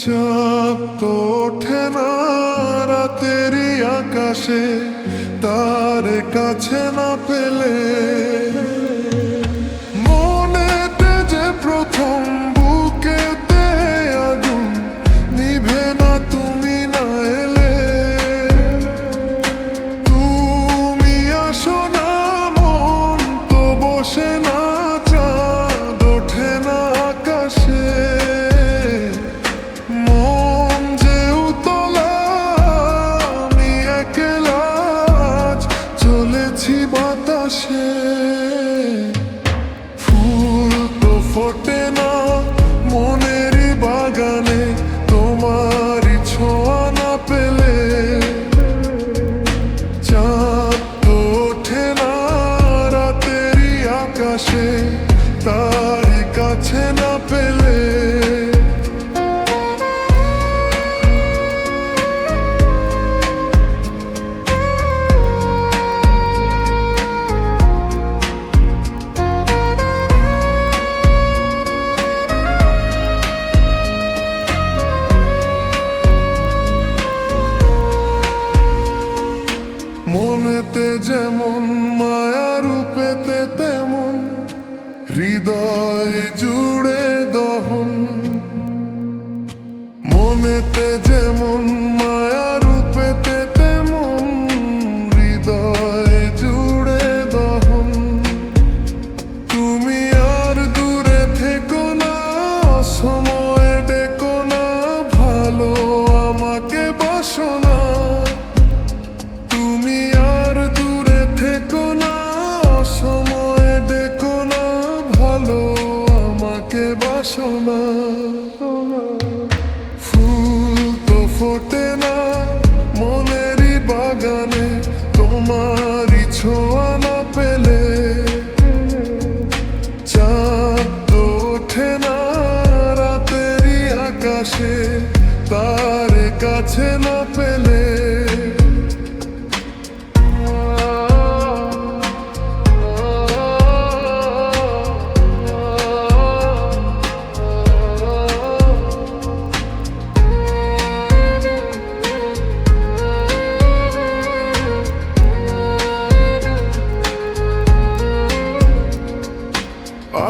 চাঁদ তো ওঠে না রাতেরই আকাশে, তার কাছে না পেলে। মনেতে যে প্রথম বুকেতে আগুন নিভে না তুমি না এলে। তুমি আসো না মন তো বসে না, চাঁদ ওঠে না আকাশে। মন যে উতলা আমি একলা চলেছি বাতাসে। ফুল তো ফোটে না মনেরই বাগানে, তোমারই ছোঁয়া না পেলে। চাঁদ তো ওঠে না রাতেরই আকাশে, তারই কাছে না পেলে। মনেতে যেমন মায়া রূপেতে তেমন, হৃদয় জুড়ে দহন। মনেতে যেমন মায়া রূপেতে তেমন, হৃদয় জুড়ে দহন। তুমি আর দূরে থেকো না, সময় ডেকো না, ভালো আমাকে বাসো না। তুমি আর দূরে থেকো না, সময় ডেকো না, ভালো আমাকে বাসো না। ফুল তো ফোটে না মনেরই বাগানে, তোমারই ছোঁয়া না পেলে। চাঁদ তো ওঠে না রাতেরই আকাশে, তার কাছে না পেলে।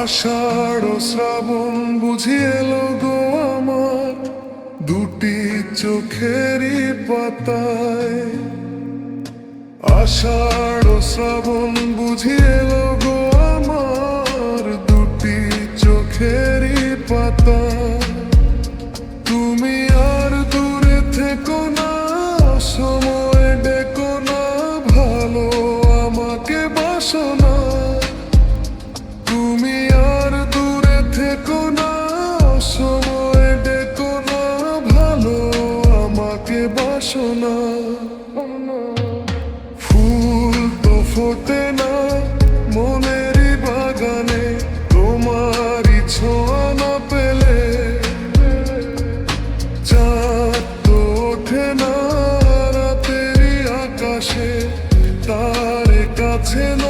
আষাঢ় শ্রাবণ বুঝি এলো গো আমার, দুটি চোখেরই পাতায়। আষাঢ় শ্রাবণ বুঝি এলো গো আমার, দুটি চোখেরই পাতায়। তুমি আর দূরে থেকো না, সময় ডেকো না, ভালো আমাকে বাসো না। তুমি আর দূরে থেকো না, সময় ডেকো না, ভালো আমাকে বাসো না। ফুল তো ফোটে না মনেরই বাগানে, তোমারই ছোঁয়া না পেলে। চাঁদ তো ওঠে না রাতেরই আকাশে, তার কাছে না